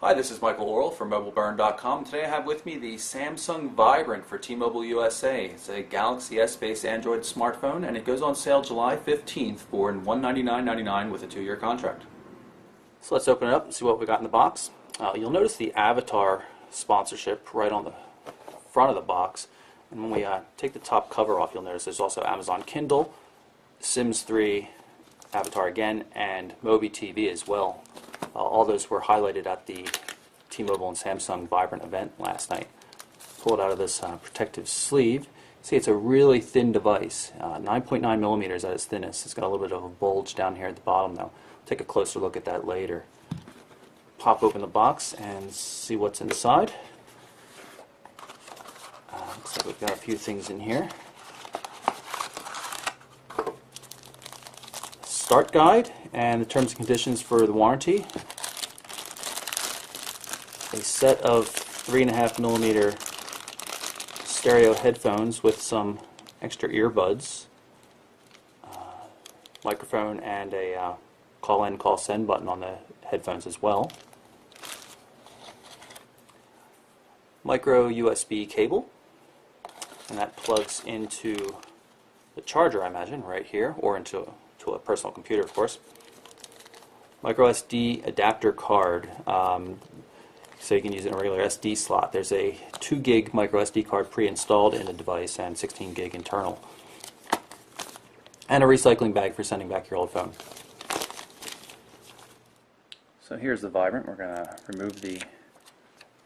Hi, this is Michael Orrell from MobileBurn.com. Today I have with me the Samsung Vibrant for T-Mobile USA. It's a Galaxy S-based Android smartphone, and it goes on sale July 15th for $199.99 with a 2-year contract. So let's open it up and see what we got in the box. You'll notice the Avatar sponsorship right on the front of the box. And when we take the top cover off, you'll notice there's also Amazon Kindle, Sims 3, Avatar again, and Mobi TV as well. All those were highlighted at the T-Mobile and Samsung Vibrant event last night. Pull it out of this protective sleeve. See, it's a really thin device, 9.9 millimeters at its thinnest. It's got a little bit of a bulge down here at the bottom though. Take a closer look at that later. Pop open the box and see what's inside. Looks like we've got a few things in here. Start guide and the terms and conditions for the warranty. A set of 3.5 millimeter stereo headphones with some extra earbuds, microphone, and a call in, call send button on the headphones as well. Micro USB cable, and that plugs into the charger, I imagine, right here, or into a personal computer, of course. Micro SD adapter card, so you can use it in a regular SD slot. There's a 2 gig micro SD card pre-installed in the device and 16 gig internal. And a recycling bag for sending back your old phone. So here's the Vibrant. We're going to remove the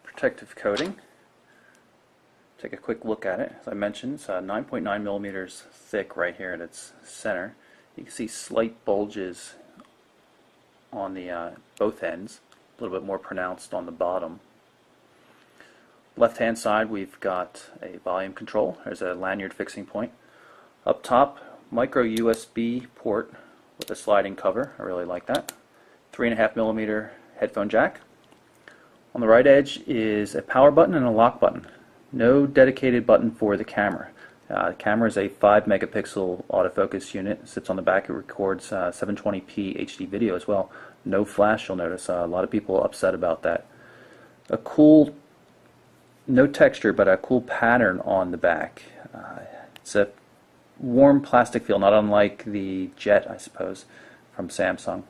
protective coating. Take a quick look at it. As I mentioned, it's 9.9 millimeters thick right here at its center. You can see slight bulges on the both ends, a little bit more pronounced on the bottom. Left hand side we've got a volume control. There's a lanyard fixing point. Up top, micro USB port with a sliding cover. I really like that. 3.5 millimeter headphone jack. On the right edge is a power button and a lock button. No dedicated button for the camera. The camera is a 5 megapixel autofocus unit. It sits on the back. It records 720p HD video as well. No flash, you'll notice. A lot of people upset about that. A cool, no texture, but a cool pattern on the back. It's a warm plastic feel, not unlike the Jet, I suppose, from Samsung.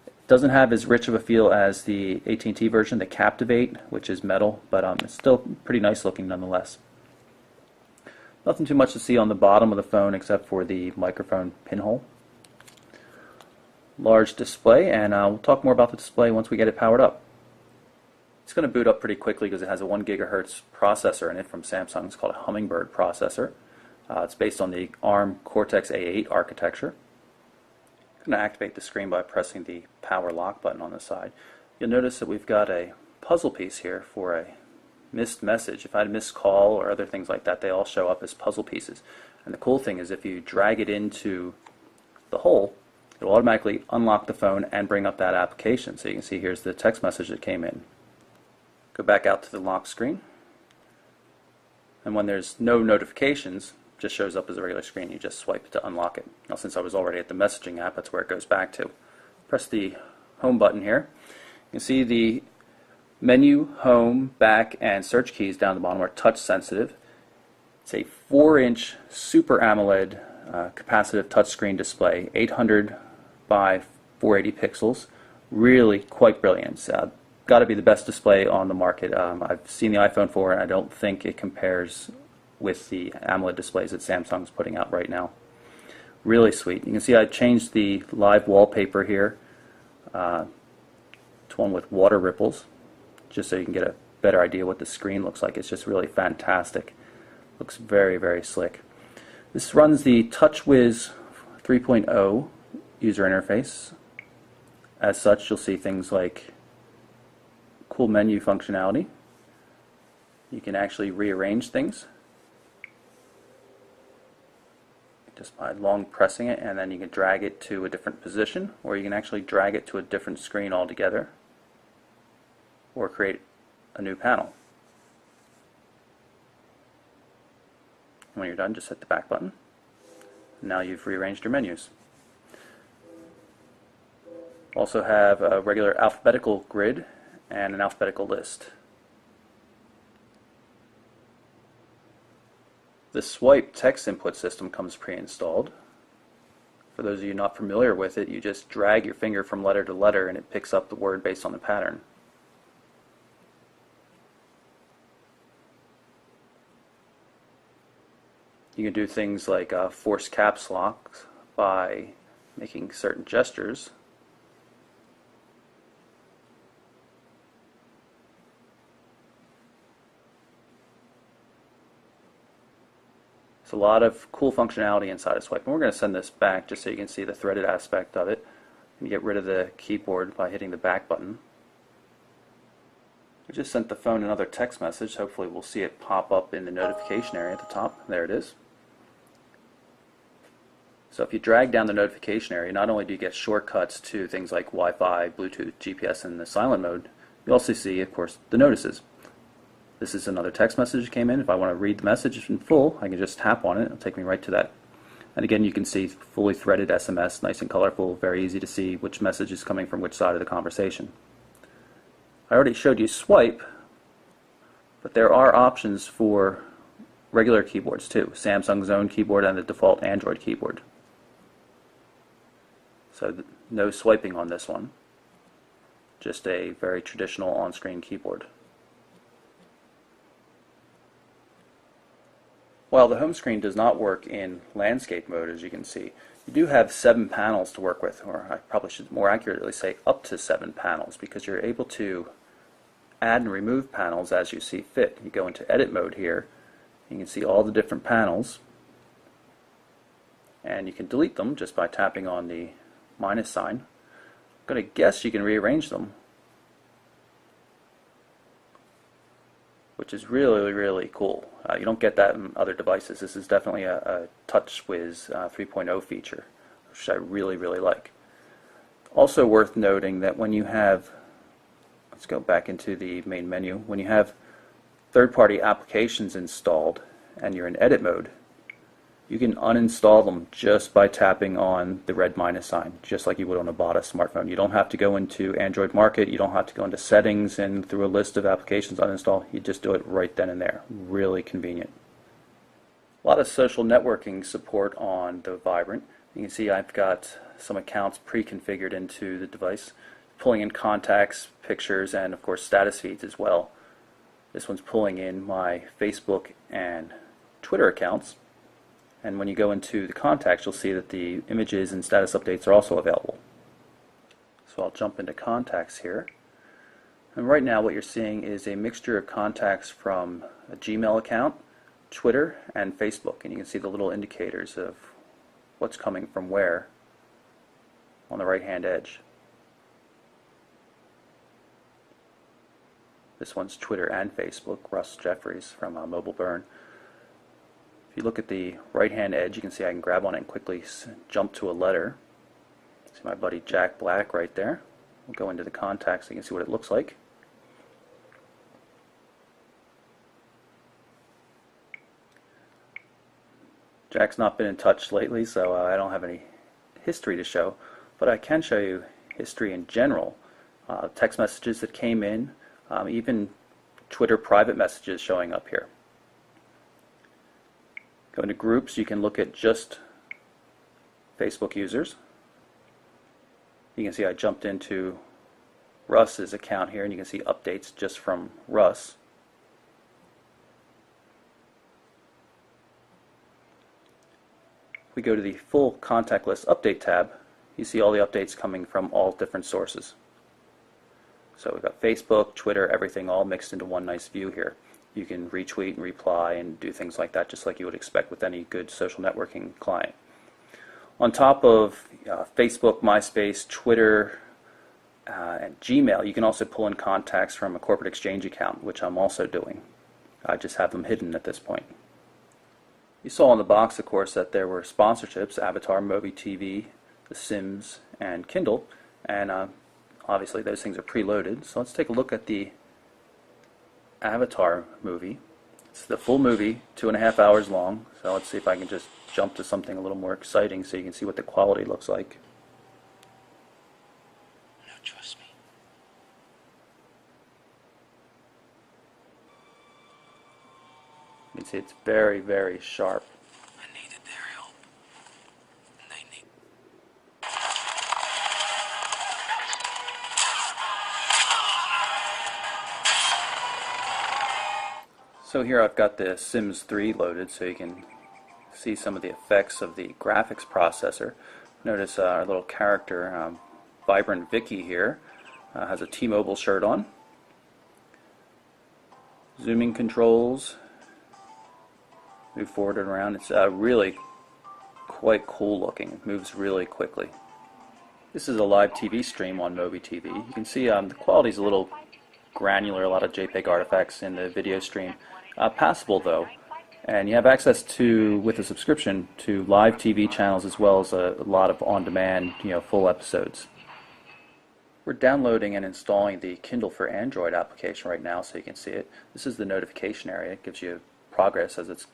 It doesn't have as rich of a feel as the AT&T version, the Captivate, which is metal, but it's still pretty nice looking nonetheless. Nothing too much to see on the bottom of the phone except for the microphone pinhole. Large display, and we'll talk more about the display once we get it powered up. It's going to boot up pretty quickly because it has a 1 gigahertz processor in it from Samsung. It's called a Hummingbird processor. It's based on the ARM Cortex-A8 architecture. I'm going to activate the screen by pressing the power lock button on the side. You'll notice that we've got a puzzle piece here for a missed message. If I had a missed call or other things like that, they all show up as puzzle pieces. And the cool thing is if you drag it into the hole, it will automatically unlock the phone and bring up that application. So you can see here's the text message that came in. Go back out to the lock screen, and when there's no notifications, it just shows up as a regular screen. You just swipe to unlock it. Now since I was already at the messaging app, that's where it goes back to. Press the home button here. You can see the menu, home, back, and search keys down the bottom are touch sensitive. It's a 4-inch Super AMOLED capacitive touchscreen display, 800 by 480 pixels. Really quite brilliant. It's got to be the best display on the market. I've seen the iPhone 4 and I don't think it compares with the AMOLED displays that Samsung's putting out right now. Really sweet. You can see I changed the live wallpaper here to one with water ripples, just so you can get a better idea what the screen looks like. It's just really fantastic. Looks very, very slick. This runs the TouchWiz 3.0 user interface. As such, you'll see things like cool menu functionality. You can actually rearrange things just by long pressing it, and then you can drag it to a different position, or you can actually drag it to a different screen altogether, or create a new panel. When you're done, just hit the back button. Now you've rearranged your menus. Also have a regular alphabetical grid and an alphabetical list. The Swipe text input system comes pre-installed. For those of you not familiar with it, you just drag your finger from letter to letter and it picks up the word based on the pattern. You can do things like force caps lock by making certain gestures. There's a lot of cool functionality inside of Swipe, and we're going to send this back just so you can see the threaded aspect of it and get rid of the keyboard by hitting the back button. We just sent the phone another text message. Hopefully we'll see it pop up in the notification area at the top. There it is. So if you drag down the notification area, not only do you get shortcuts to things like Wi-Fi, Bluetooth, GPS, and the silent mode, you also see, of course, the notices. This is another text message that came in. If I want to read the message in full, I can just tap on it. It'll take me right to that. And again, you can see fully threaded SMS, nice and colorful, very easy to see which message is coming from which side of the conversation. I already showed you Swipe, but there are options for regular keyboards too. Samsung's own keyboard and the default Android keyboard. So no swiping on this one. Just a very traditional on-screen keyboard. While the home screen does not work in landscape mode, as you can see, you do have 7 panels to work with, or I probably should more accurately say up to 7 panels, because you're able to add and remove panels as you see fit. You go into edit mode here, you can see all the different panels, and you can delete them just by tapping on the minus sign. I'm going to guess you can rearrange them, which is really, really cool. You don't get that in other devices. This is definitely a TouchWiz 3.0 feature, which I really, really like. Also worth noting that when you have, let's go back into the main menu, when you have third-party applications installed and you're in edit mode, you can uninstall them just by tapping on the red minus sign, just like you would on a Bada smartphone. You don't have to go into Android Market, you don't have to go into settings and through a list of applications uninstall. You just do it right then and there. Really convenient. A lot of social networking support on the Vibrant. You can see I've got some accounts pre-configured into the device, pulling in contacts, pictures, and of course status feeds as well. This one's pulling in my Facebook and Twitter accounts. And when you go into the contacts, you'll see that the images and status updates are also available. So I'll jump into contacts here. And right now what you're seeing is a mixture of contacts from a Gmail account, Twitter, and Facebook. And you can see the little indicators of what's coming from where on the right-hand edge. This one's Twitter and Facebook, Russ Jeffries from Mobile Burn. If you look at the right-hand edge, you can see I can grab on it and quickly jump to a letter. See my buddy Jack Black right there. We'll go into the contacts so you can see what it looks like. Jack's not been in touch lately, so I don't have any history to show, but I can show you history in general. Text messages that came in, even Twitter private messages showing up here. Go into groups, you can look at just Facebook users. You can see I jumped into Russ's account here, and you can see updates just from Russ. If we go to the full contact list update tab, you see all the updates coming from all different sources. So we've got Facebook, Twitter, everything all mixed into one nice view here. You can retweet and reply and do things like that just like you would expect with any good social networking client. On top of Facebook, MySpace, Twitter, and Gmail, you can also pull in contacts from a corporate exchange account, which I'm also doing. I just have them hidden at this point. You saw on the box, of course, that there were sponsorships, Avatar, MobiTV, The Sims, and Kindle, and obviously those things are preloaded. So let's take a look at the Avatar movie. It's the full movie, 2.5 hours long, so let's see if I can just jump to something a little more exciting so you can see what the quality looks like. No, trust me. can see it's very, very sharp. I needed their help. And they need. So here I've got the Sims 3 loaded so you can see some of the effects of the graphics processor. Notice our little character, Vibrant Vicky here, has a T-Mobile shirt on. Zooming controls, move forward and around. It's really quite cool looking. It moves really quickly. This is a live TV stream on Moby TV. You can see the quality is a little granular, a lot of JPEG artifacts in the video stream. Passable though, and you have access to, with a subscription, to live TV channels as well as a lot of on-demand, full episodes. We're downloading and installing the Kindle for Android application right now so you can see it. This is the notification area. It gives you progress as it's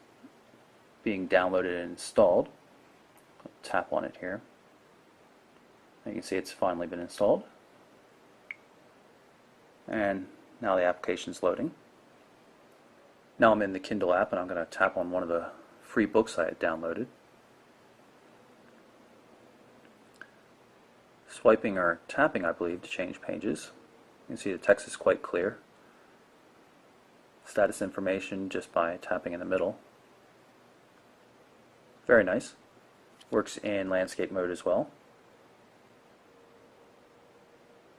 being downloaded and installed. I'll tap on it here. And you can see it's finally been installed. And now the application is loading. Now I'm in the Kindle app and I'm going to tap on one of the free books I had downloaded. Swiping or tapping, I believe, to change pages. You can see the text is quite clear. Status information just by tapping in the middle. Very nice. Works in landscape mode as well.